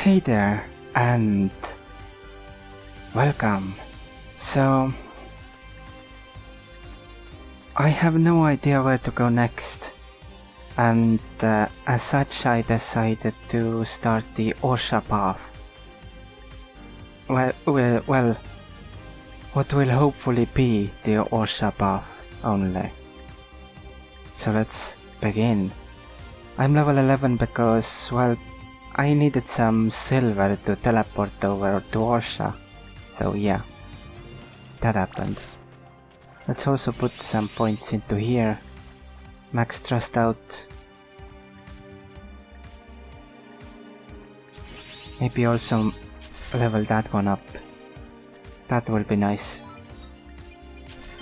Hey there, and welcome. So, I have no idea where to go next, and as such I decided to start the Orsha path. Well, what will hopefully be the Orsha path only. So let's begin. I'm level 11 because, well, I needed some silver to teleport over to Orsha, so yeah, that happened. Let's also put some points into here. Max trust out. Maybe also level that one up. That will be nice.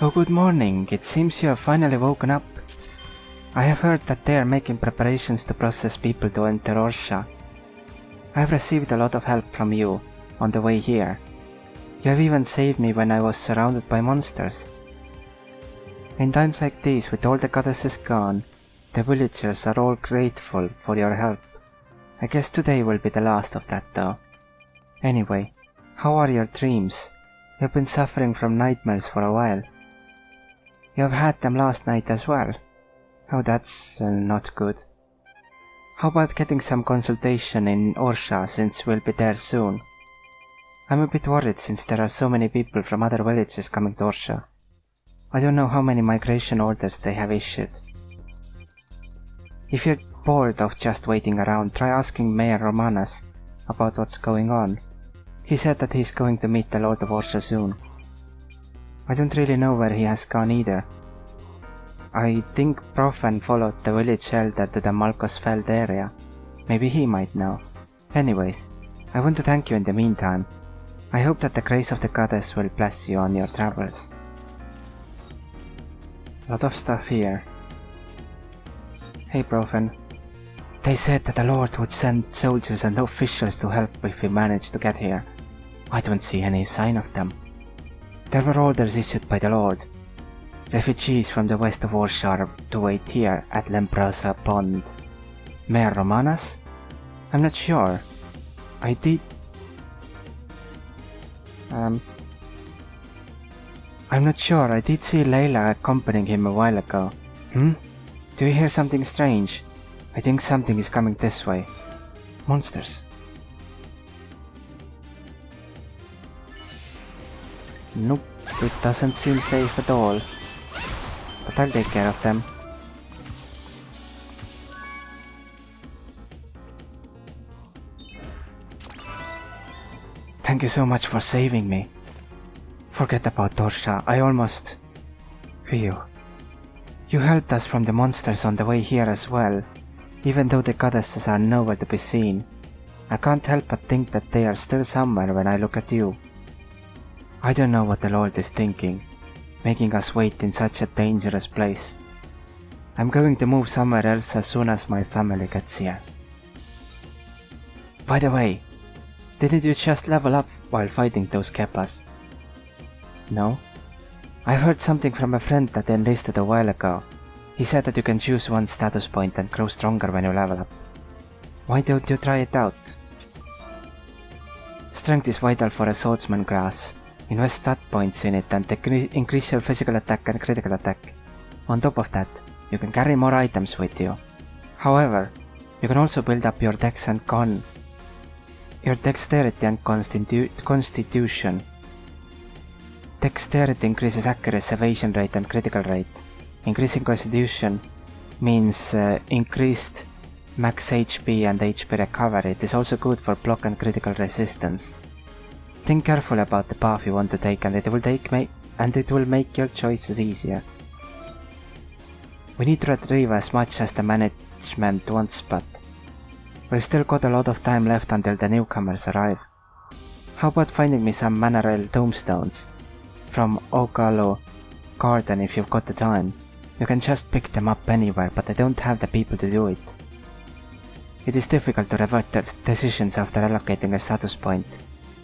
Oh, good morning. It seems you have finally woken up. I have heard that they are making preparations to process people to enter Orsha. I have received a lot of help from you on the way here. You have even saved me when I was surrounded by monsters. In times like these, with all the goddesses gone, the villagers are all grateful for your help. I guess today will be the last of that though. Anyway, how are your dreams? You have been suffering from nightmares for a while. You have had them last night as well. Oh, that's not good. How about getting some consultation in Orsha since we'll be there soon? I'm a bit worried since there are so many people from other villages coming to Orsha. I don't know how many migration orders they have issued. If you're bored of just waiting around, try asking Mayor Romanas about what's going on. He said that he's going to meet the Lord of Orsha soon. I don't really know where he has gone either. I think Profen followed the village elder to the Malkosfeld area. Maybe he might know. Anyways, I want to thank you in the meantime. I hope that the grace of the goddess will bless you on your travels. A lot of stuff here. Hey Profen. They said that the Lord would send soldiers and officials to help if we manage to get here. I don't see any sign of them. There were orders issued by the Lord. Refugees from the west of Orsha are to wait here at Lemprosa Pond. Mayor Romanas? I'm not sure. I'm not sure. I did see Layla accompanying him a while ago. Do you hear something strange? I think something is coming this way. Monsters. Nope, it doesn't seem safe at all. But I'll take care of them. Thank you so much for saving me. Forget about Orsha, I almost... Phew. You helped us from the monsters on the way here as well, even though the goddesses are nowhere to be seen. I can't help but think that they are still somewhere when I look at you. I don't know what the Lord is thinking, making us wait in such a dangerous place. I'm going to move somewhere else as soon as my family gets here. By the way, didn't you just level up while fighting those Keppas? No? I heard something from a friend that enlisted a while ago. He said that you can choose one status point and grow stronger when you level up. Why don't you try it out? Strength is vital for a swordsman class. Invest stat points in it and increase your physical attack and critical attack. On top of that, you can carry more items with you. However, you can also build up your dex and your dexterity and constitution. Dexterity increases accuracy, evasion rate and critical rate. Increasing constitution means increased max HP and HP recovery. It is also good for block and critical resistance. Think carefully about the path you want to take and it will make your choices easier. We need to retrieve as much as the management wants, but we've still got a lot of time left until the newcomers arrive. How about finding me some Manarel tombstones from Ogalo Garden if you've got the time? You can just pick them up anywhere, but I don't have the people to do it. It is difficult to revert decisions after allocating a status point,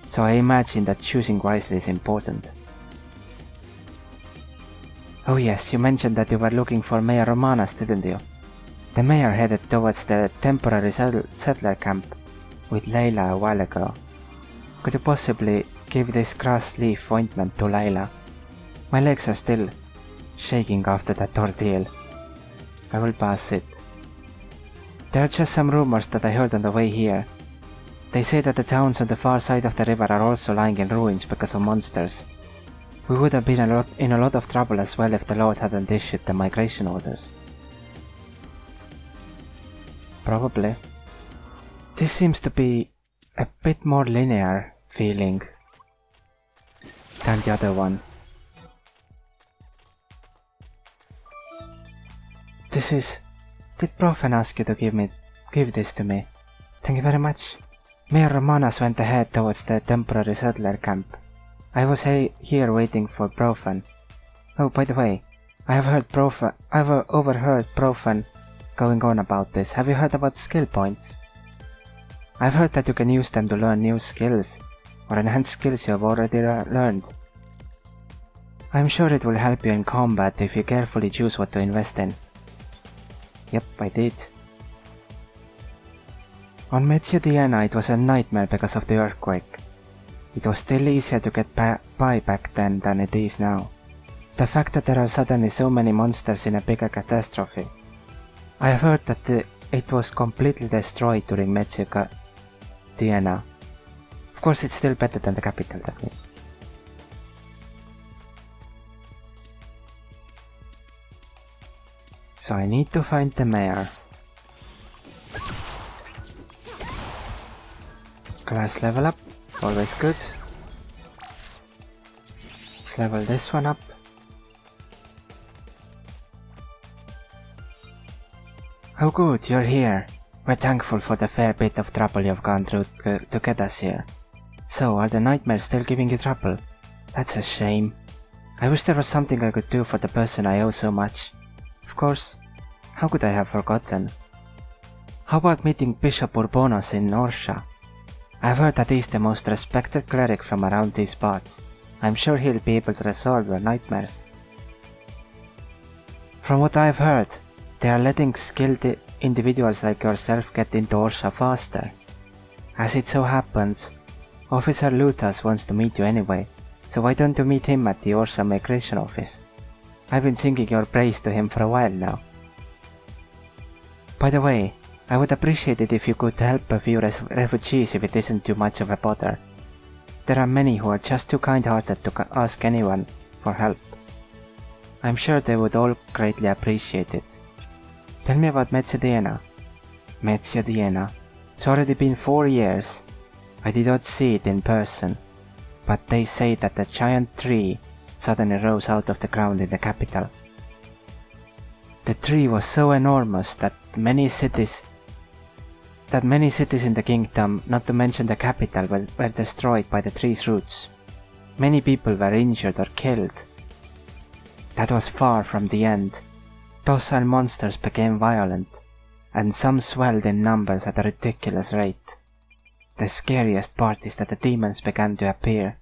so I imagine that choosing wisely is important. Oh yes, you mentioned that you were looking for Mayor Romanas, didn't you? The mayor headed towards the temporary settler camp. with Layla a while ago. Could you possibly give this grass leaf ointment to Layla? My legs are still shaking after that ordeal. I will pass it. There are just some rumors that I heard on the way here. They say that the towns on the far side of the river are also lying in ruins because of monsters. We would have been in a lot of trouble as well if the Lord hadn't issued the migration orders. Probably. This seems to be a bit more linear feeling than the other one. Did Profen ask you to give this to me? Thank you very much. Mayor Romanas went ahead towards the temporary settler camp. I was here waiting for Profen. Oh, by the way, I have overheard Profen going on about this. Have you heard about skill points? I've heard that you can use them to learn new skills, or enhance skills you have already learned. I'm sure it will help you in combat if you carefully choose what to invest in. Yep, I did. On Metziodiana it was a nightmare because of the earthquake. It was still easier to get by back then than it is now. The fact that there are suddenly so many monsters in a bigger catastrophe. I have heard that it was completely destroyed during Metziodiana. Of course it's still better than the capital, that means. So I need to find the mayor. Class level up, always good. Let's level this one up. Oh good, you're here. We're thankful for the fair bit of trouble you've gone through to get us here. So, are the nightmares still giving you trouble? That's a shame. I wish there was something I could do for the person I owe so much. Of course, how could I have forgotten? How about meeting Bishop Urbonos in Orsha? I've heard that he's the most respected cleric from around these parts. I'm sure he'll be able to resolve your nightmares. From what I've heard, they are letting skilled individuals like yourself get into Orsha faster. As it so happens, Officer Lutas wants to meet you anyway, so why don't you meet him at the Orsha migration office? I've been singing your praise to him for a while now. By the way, I would appreciate it if you could help a few refugees if it isn't too much of a bother. There are many who are just too kind-hearted to ask anyone for help. I'm sure they would all greatly appreciate it. Tell me about Metziodiana. Metziodiana. It's already been 4 years. I did not see it in person, but they say that a giant tree suddenly rose out of the ground in the capital. The tree was so enormous that many cities in the kingdom, not to mention the capital, were destroyed by the tree's roots. Many people were injured or killed. That was far from the end. Docile monsters became violent, and some swelled in numbers at a ridiculous rate. The scariest part is that the demons began to appear.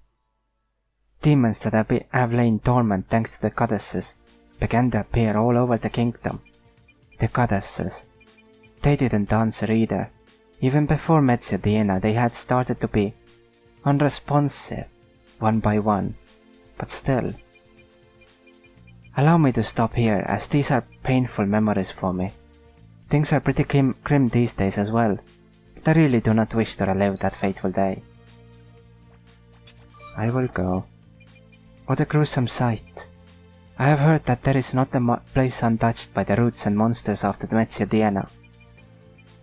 Demons that have lain dormant thanks to the goddesses began to appear all over the kingdom. The goddesses. They didn't answer either. Even before Metziodiana they had started to be unresponsive, one by one, but still. Allow me to stop here, as these are painful memories for me. Things are pretty grim these days as well, but I really do not wish to relive that fateful day. I will go. What a gruesome sight. I have heard that there is not a place untouched by the roots and monsters of the Metziodiana.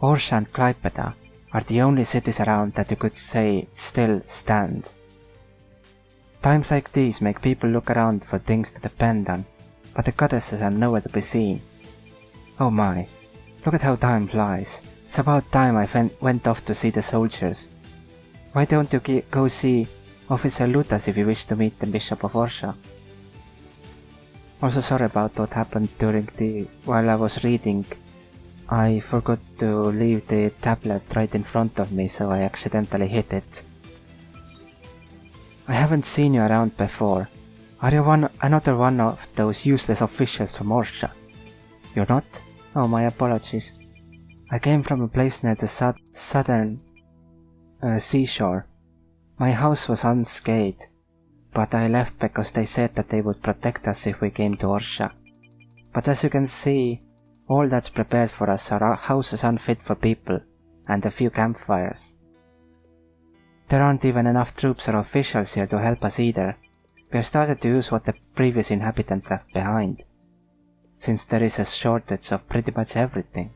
Orsha and Klaipeda are the only cities around that you could say still stand. Times like these make people look around for things to depend on, but the goddesses are nowhere to be seen. Oh my, look at how time flies. It's about time I went off to see the soldiers. Why don't you go see Officer Lutas if you wish to meet the Bishop of Orsha? Also sorry about what happened while I was reading. I forgot to leave the tablet right in front of me, so I accidentally hit it. I haven't seen you around before. Are you another one of those useless officials from Orsha? You're not? Oh, my apologies. I came from a place near the southern seashore. My house was unscathed, but I left because they said that they would protect us if we came to Orsha. But as you can see, all that's prepared for us are houses unfit for people, and a few campfires. There aren't even enough troops or officials here to help us either. We have started to use what the previous inhabitants left behind, since there is a shortage of pretty much everything.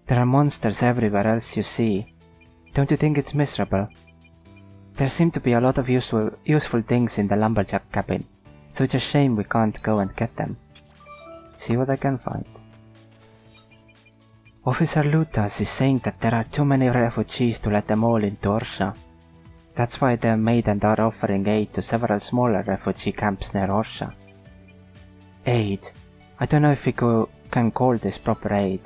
There are monsters everywhere else you see. Don't you think it's miserable? There seem to be a lot of useful things in the lumberjack cabin, so it's a shame we can't go and get them. See what I can find. Officer Lutas is saying that there are too many refugees to let them all into Orsha. That's why they have made and are offering aid to several smaller refugee camps near Orsha. Aid. I don't know if we can call this proper aid.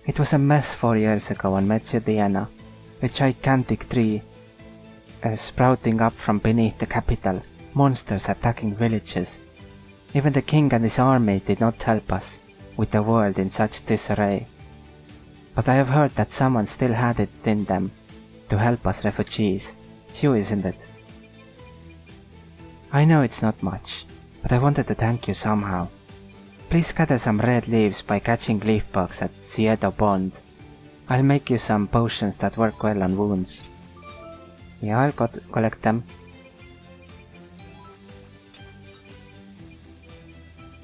It was a mess 4 years ago on Metziodiana, a gigantic tree sprouting up from beneath the capital, monsters attacking villages. Even the king and his army did not help us, with the world in such disarray. But I have heard that someone still had it in them to help us refugees. It's you, isn't it? I know it's not much, but I wanted to thank you somehow. Please gather some red leaves by catching leaf bugs at Siedo Pond. I'll make you some potions that work well on wounds. Yeah, I'll collect them.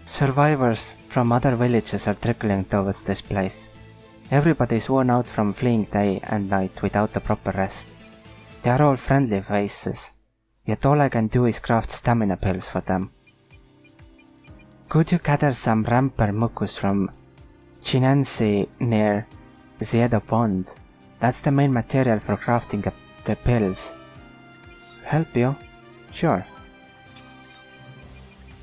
Survivors from other villages are trickling towards this place. Everybody is worn out from fleeing day and night without a proper rest. They are all friendly faces, yet all I can do is craft stamina pills for them. Could you gather some ramper mucus from Chinensi near Siedo Pond? That's the main material for crafting the pills. Help you? Sure.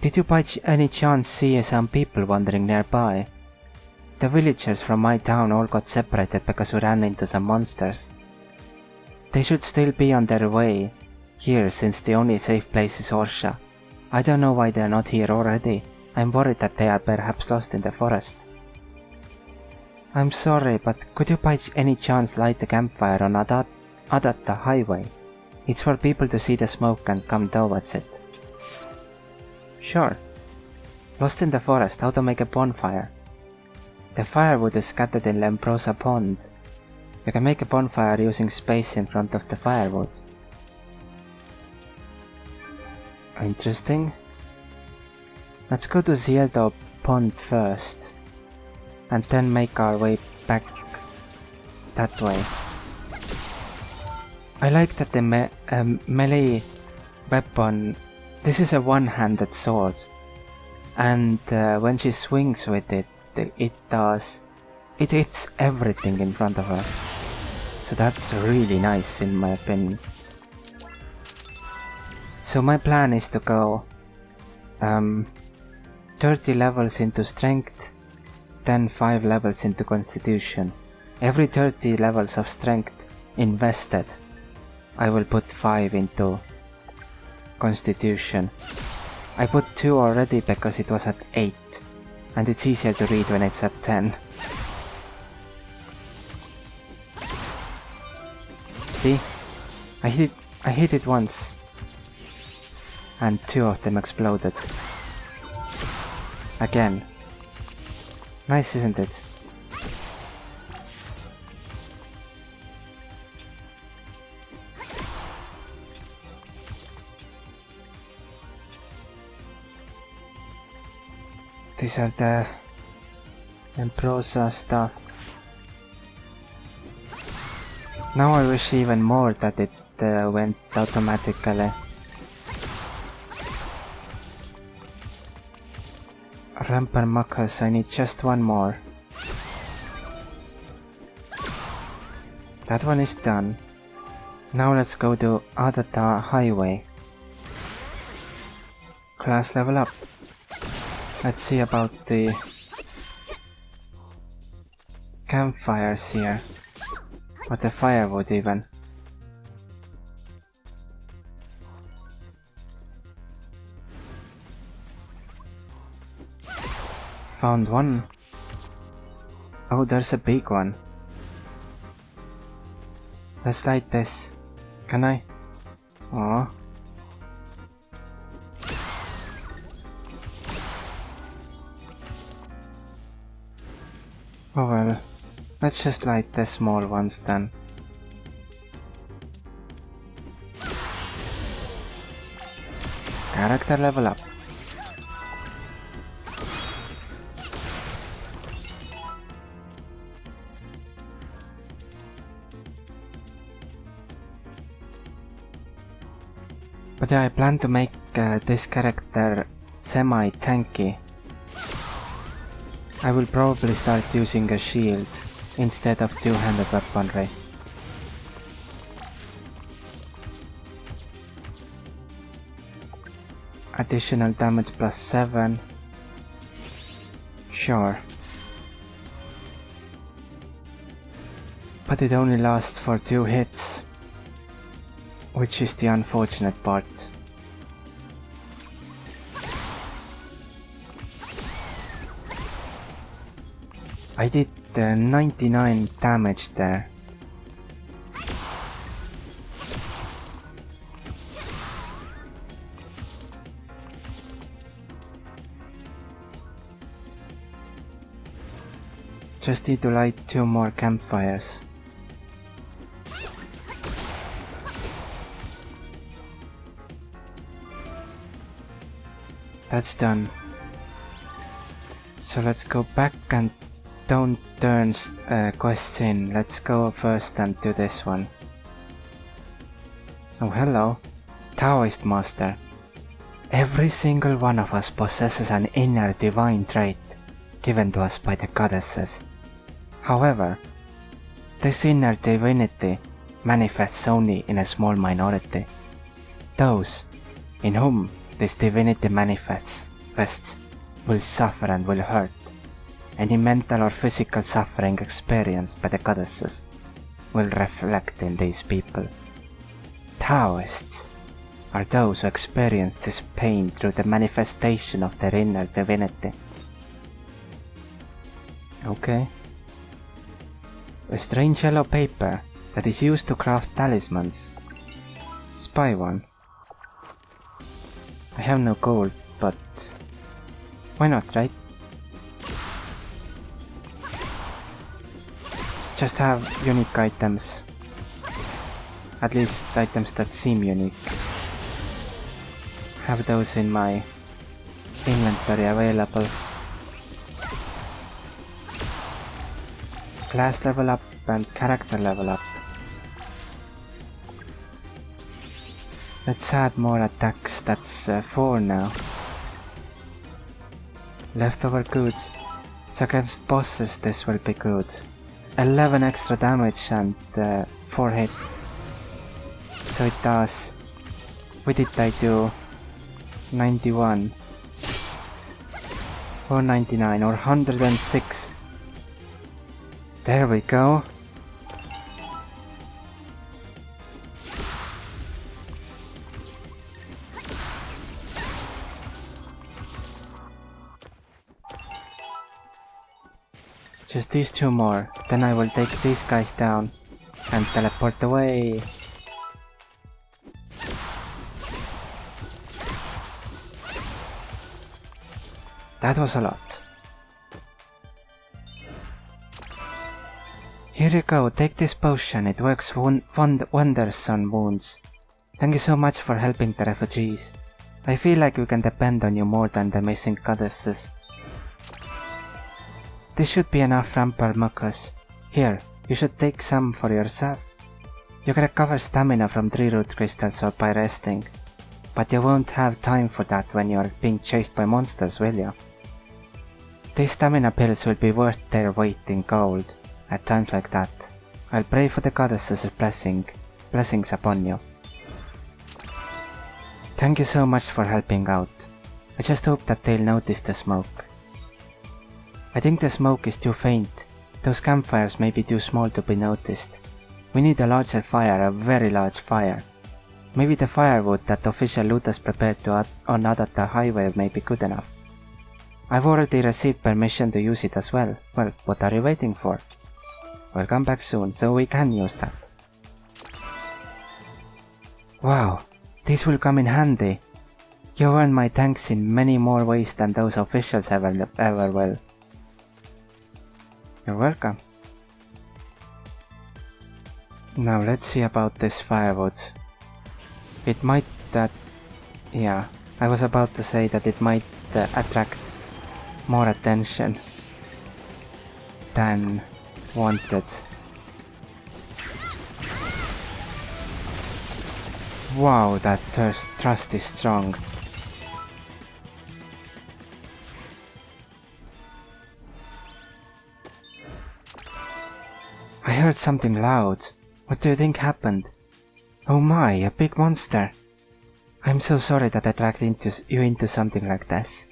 Did you by any chance see some people wandering nearby? The villagers from my town all got separated because we ran into some monsters. They should still be on their way here since the only safe place is Orsha. I don't know why they are not here already. I'm worried that they are perhaps lost in the forest. I'm sorry, but could you by any chance light the campfire on Adatta Highway? It's for people to see the smoke and come towards it. Sure. Lost in the forest, how to make a bonfire? The firewood is scattered in Lemprosa Pond. You can make a bonfire using space in front of the firewood. Interesting. Let's go to Siedo Pond first, and then make our way back that way. I like that the melee weapon, this is a one-handed sword, and when she swings with it, it hits everything in front of her. So that's really nice in my opinion. So my plan is to go 30 levels into strength, then 5 levels into constitution. Every 30 levels of strength invested, I will put 5 into constitution. I put 2 already because it was at 8, and it's easier to read when it's at 10. See? I hit it once, and 2 of them exploded. Again. Nice, isn't it? These are the Lemprosa stuff. Now I wish even more that it went automatically. Ramper mucus, I need just one more. That one is done. Now let's go to Adatta Highway. Class level up. Let's see about the campfires here. Or the firewood even. Found one. Oh, there's a big one. Let's light this. Can I? Aww. Oh well, let's just light the small ones then. Character level up. But yeah, I plan to make this character semi-tanky. I will probably start using a shield instead of two-handed weaponry. Additional damage +7. Sure. But it only lasts for 2 hits. Which is the unfortunate part. I did 99 damage there. Just need to light 2 more campfires. That's done. So let's go back and don't turn quests in. Let's go first and do this one. Oh hello, Taoist Master. Every single one of us possesses an inner divine trait given to us by the goddesses. However, this inner divinity manifests only in a small minority. Those in whom this divinity manifests will suffer and will hurt. Any mental or physical suffering experienced by the goddesses will reflect in these people. Taoists are those who experience this pain through the manifestation of their inner divinity. Okay. A strange yellow paper that is used to craft talismans. Spy one. I have no gold, but why not, right? Just have unique items. At least items that seem unique. Have those in my inventory available. Class level up and character level up. Let's add more attacks, that's 4 now. Leftover goods. So against bosses this will be good. 11 extra damage and 4 hits. So it does. What did I do? 91. Or 99 or 106. There we go. Just these 2 more, then I will take these guys down and teleport away. That was a lot. Here you go, take this potion, it works wonders on wounds. Thank you so much for helping the refugees. I feel like we can depend on you more than the missing goddesses. This should be enough Ramparmucus. Here, you should take some for yourself. You can recover stamina from 3 root crystals or by resting, but you won't have time for that when you are being chased by monsters, will you? These stamina pills will be worth their weight in gold at times like that. I'll pray for the goddesses' blessings upon you. Thank you so much for helping out. I just hope that they'll notice the smoke. I think the smoke is too faint. Those campfires may be too small to be noticed. We need a larger fire, a very large fire. Maybe the firewood that official looters prepared to unearth at the highway may be good enough. I've already received permission to use it as well. Well, what are you waiting for? We'll come back soon, so we can use that. Wow, this will come in handy. You earned my thanks in many more ways than those officials ever will. You're welcome. Now let's see about this firewood. It might yeah, I was about to say that it might attract more attention than wanted. Wow, that trust is strong. I heard something loud. What do you think happened? Oh my, a big monster! I'm so sorry that I dragged you into something like this.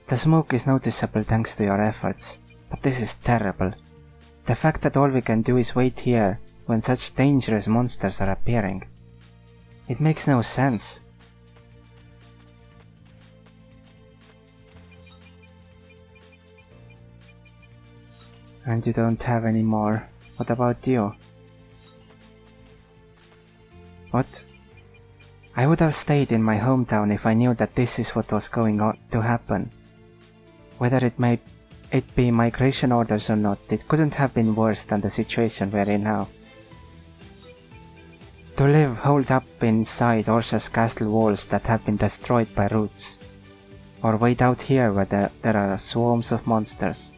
The smoke is noticeable thanks to your efforts, but this is terrible. The fact that all we can do is wait here when such dangerous monsters are appearing. It makes no sense. And you don't have any more. What about you? What? I would have stayed in my hometown if I knew that this is what was going on to happen. Whether it be migration orders or not, it couldn't have been worse than the situation we're in now. To live holed up inside Orsha's castle walls that have been destroyed by roots, or wait out here where there are swarms of monsters.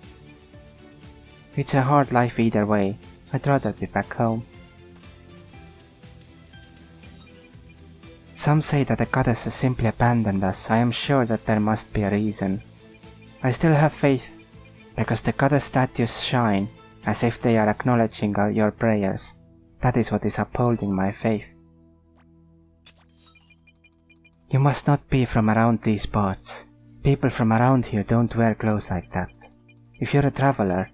It's a hard life either way. I'd rather be back home. Some say that the goddesses simply abandoned us. I am sure that there must be a reason. I still have faith, because the goddess statues shine, as if they are acknowledging your prayers. That is what is upholding my faith. You must not be from around these parts. People from around here don't wear clothes like that. If you're a traveler,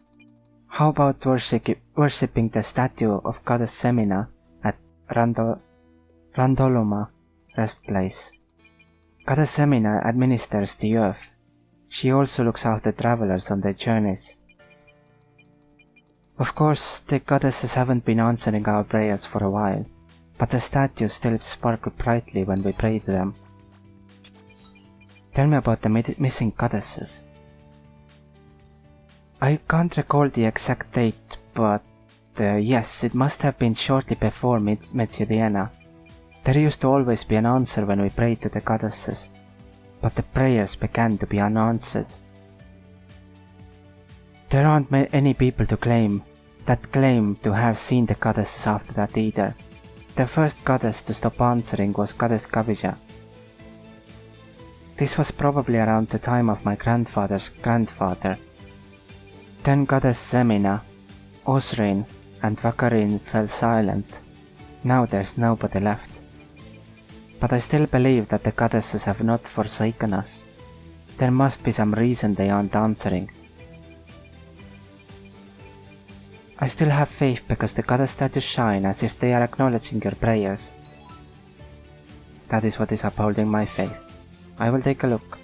how about worshipping the statue of goddess Semina at Randoluma rest place? Goddess Semina administers the earth. She also looks after travelers on their journeys. Of course, the goddesses haven't been answering our prayers for a while, but the statues still sparkle brightly when we pray to them. Tell me about the missing goddesses. I can't recall the exact date, but yes, it must have been shortly before Metsudiana. There used to always be an answer when we prayed to the goddesses, but the prayers began to be unanswered. There aren't any people to claim to have seen the goddesses after that either. The first goddess to stop answering was goddess Kavija. This was probably around the time of my grandfather's grandfather. Then goddess Semina, Osrin and Vakarin fell silent. Now there's nobody left. But I still believe that the goddesses have not forsaken us. There must be some reason they aren't answering. I still have faith because the goddess statues shine as if they are acknowledging your prayers. That is what is upholding my faith. I will take a look.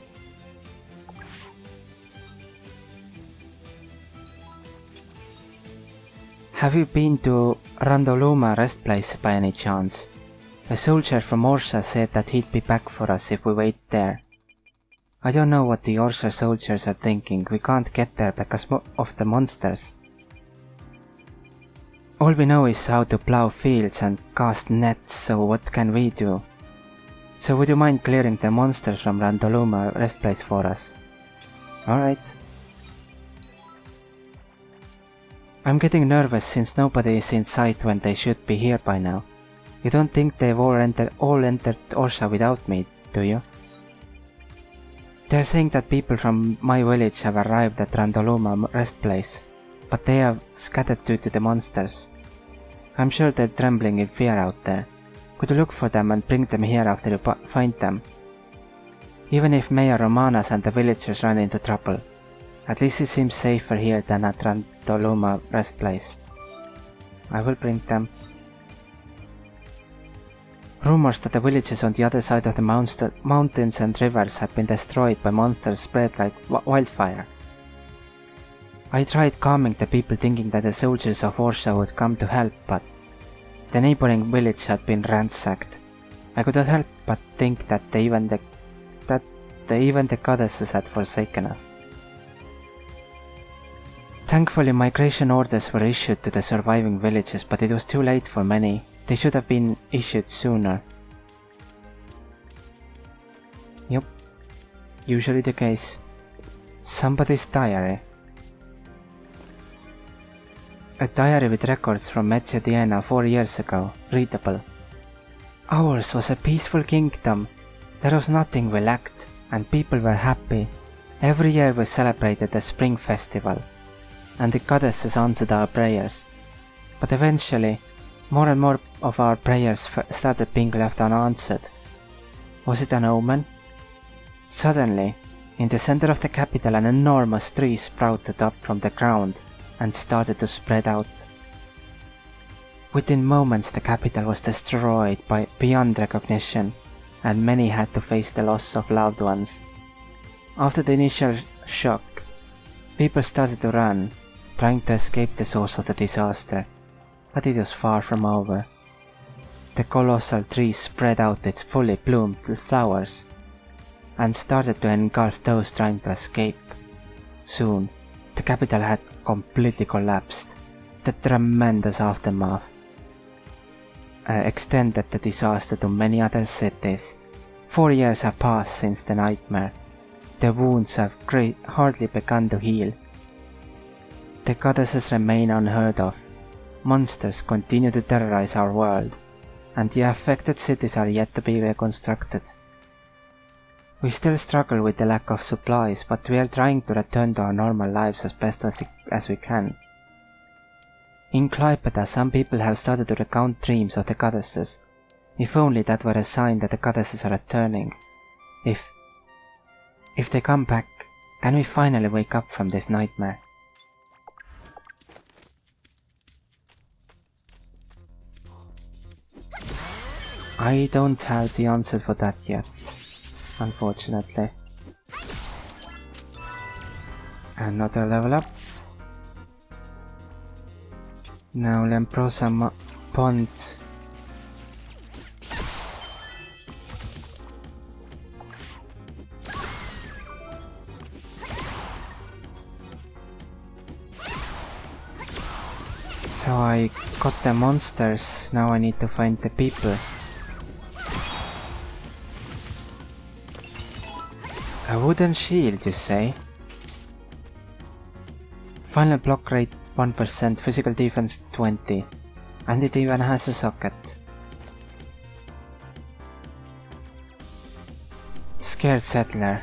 Have you been to Randoluma rest place by any chance? A soldier from Orsha said that he'd be back for us if we wait there. I don't know what the Orsha soldiers are thinking. We can't get there because of the monsters. All we know is how to plow fields and cast nets, so what can we do? So would you mind clearing the monsters from Randoluma rest place for us? Alright. I'm getting nervous since nobody is in sight when they should be here by now. You don't think they've all entered Orsha without me, do you? They're saying that people from my village have arrived at Randoluma rest place, but they have scattered due to the monsters. I'm sure they're trembling in fear out there. Could you look for them and bring them here after you find them? Even if Mayor Romanas and the villagers run into trouble, at least it seems safer here than at Randoluma rest place. I will bring them. Rumors that the villages on the other side of the mountains and rivers had been destroyed by monsters spread like wildfire. I tried calming the people thinking that the soldiers of Orsha would come to help, but the neighboring village had been ransacked. I could not help but think that even the goddesses had forsaken us. Thankfully, migration orders were issued to the surviving villages, but it was too late for many. They should have been issued sooner. Yup, usually the case. Somebody's diary. A diary with records from Metzia 4 years ago, readable. Ours was a peaceful kingdom. There was nothing we lacked, and people were happy. Every year we celebrated the spring festival, and the goddesses answered our prayers. But eventually, more and more of our prayers started being left unanswered. Was it an omen? Suddenly, in the center of the capital, an enormous tree sprouted up from the ground and started to spread out. Within moments, the capital was destroyed beyond recognition, and many had to face the loss of loved ones. After the initial shock, people started to run, trying to escape the source of the disaster, but it was far from over. The colossal tree spread out its fully bloomed flowers and started to engulf those trying to escape. Soon, the capital had completely collapsed. The tremendous aftermath extended the disaster to many other cities. 4 years have passed since the nightmare. The wounds have hardly begun to heal. The goddesses remain unheard of. Monsters continue to terrorize our world, and the affected cities are yet to be reconstructed. We still struggle with the lack of supplies, but we are trying to return to our normal lives as best as we can. In Klaipeda, some people have started to recount dreams of the goddesses. If only that were a sign that the goddesses are returning. If they come back, can we finally wake up from this nightmare? I don't have the answer for that yet, unfortunately. Another level up. Now Lemprosa Pond. So I got the monsters, now I need to find the people. A wooden shield, you say? Final block rate 1%, physical defense 20, and it even has a socket. Scared settler.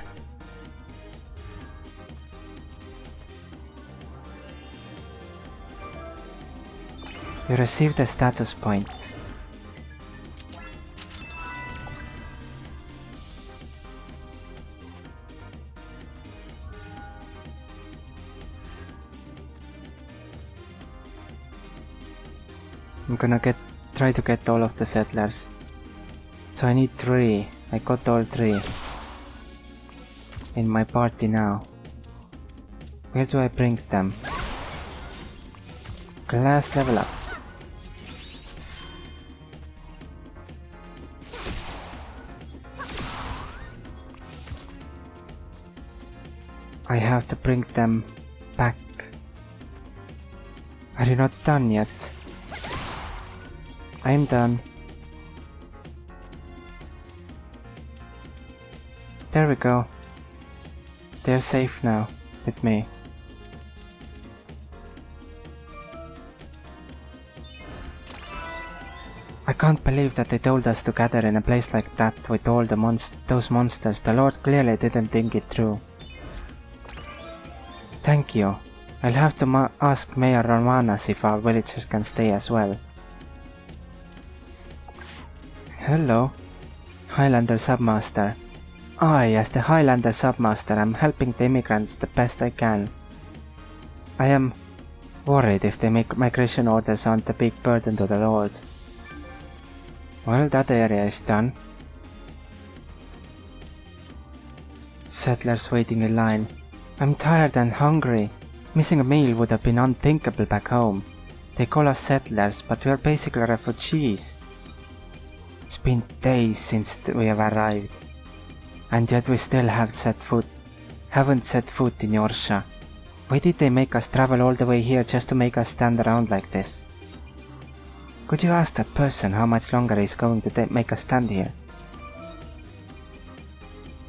You received a status point. I'm gonna try to get all of the settlers. So I need 3. I got all 3 in my party now. Where do I bring them? Class level up. I have to bring them back. Are you not done yet? I'm done. There we go. They're safe now, with me. I can't believe that they told us to gather in a place like that with all those monsters. The Lord clearly didn't think it through. Thank you. I'll have to ask Mayor Romanas if our villagers can stay as well. Hello, Highlander Submaster. As the Highlander Submaster, I'm helping the immigrants the best I can. I am worried if the migration orders aren't a big burden to the Lord. Well, that area is done. Settlers waiting in line. I'm tired and hungry. Missing a meal would have been unthinkable back home. They call us settlers, but we are basically refugees. It's been days since we have arrived, and yet we still haven't set foot in Orsha. Why did they make us travel all the way here just to make us stand around like this? Could you ask that person how much longer he's going to make us stand here?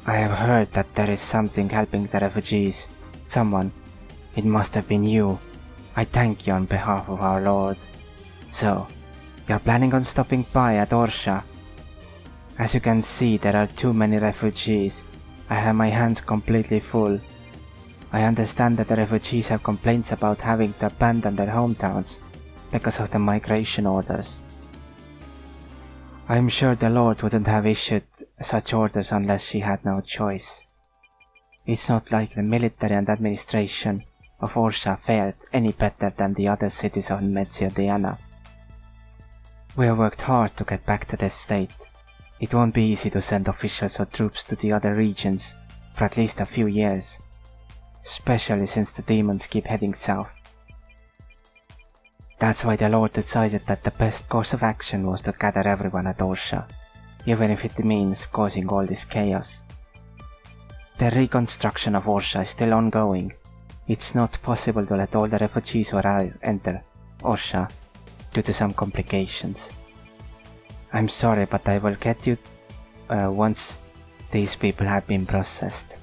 I have heard that there is something helping the refugees. Someone. It must have been you. I thank you on behalf of our Lord. So, you're planning on stopping by at Orsha? As you can see, there are too many refugees. I have my hands completely full. I understand that the refugees have complaints about having to abandon their hometowns because of the migration orders. I am sure the Lord wouldn't have issued such orders unless she had no choice. It's not like the military and administration of Orsha fared any better than the other cities of Metziodiana. We have worked hard to get back to this state. It won't be easy to send officials or troops to the other regions for at least a few years, especially since the demons keep heading south. That's why the Lord decided that the best course of action was to gather everyone at Orsha, even if it means causing all this chaos. The reconstruction of Orsha is still ongoing. It's not possible to let all the refugees who arrive enter Orsha due to some complications. I'm sorry, but I will get you once these people have been processed.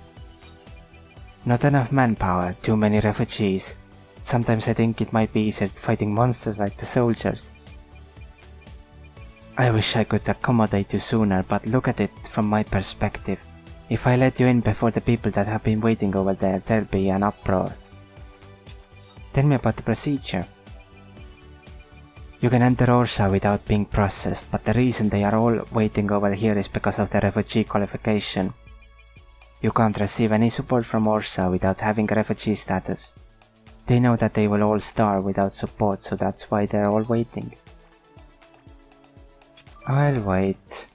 Not enough manpower, too many refugees. Sometimes I think it might be easier fighting monsters like the soldiers. I wish I could accommodate you sooner, but look at it from my perspective. If I let you in before the people that have been waiting over there, there'll be an uproar. Tell me about the procedure. You can enter Orsha without being processed, but the reason they are all waiting over here is because of the refugee qualification. You can't receive any support from Orsha without having a refugee status. They know that they will all starve without support, so that's why they're all waiting. I'll wait.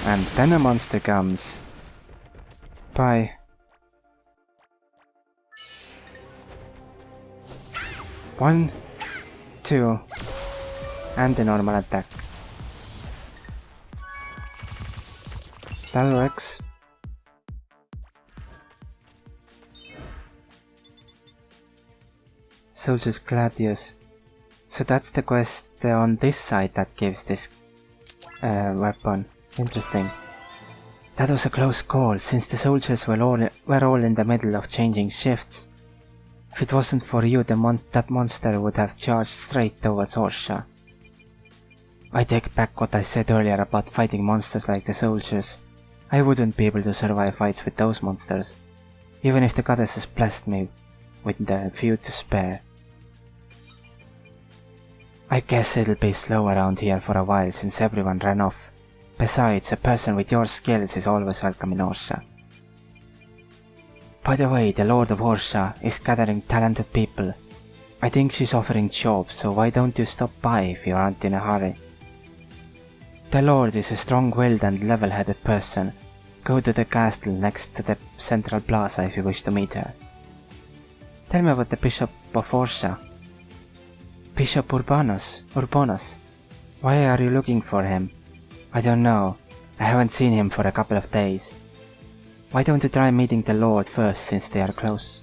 And then a monster comes. Bye. One, two, and the normal attack. That works. Soldier's Gladius. So that's the quest on this side that gives this weapon. Interesting. That was a close call, since the soldiers were all in the middle of changing shifts. If it wasn't for you, that monster would have charged straight towards Orsha. I take back what I said earlier about fighting monsters like the soldiers. I wouldn't be able to survive fights with those monsters, even if the goddesses blessed me with the few to spare. I guess it'll be slow around here for a while since everyone ran off. Besides, a person with your skills is always welcome in Orsha. By the way, the Lord of Orsha is gathering talented people. I think she's offering jobs, so why don't you stop by if you aren't in a hurry? The Lord is a strong-willed and level-headed person. Go to the castle next to the central plaza if you wish to meet her. Tell me about the Bishop of Orsha. Bishop Urbanus. Why are you looking for him? I don't know. I haven't seen him for a couple of days. Why don't you try meeting the Lord first, since they are close?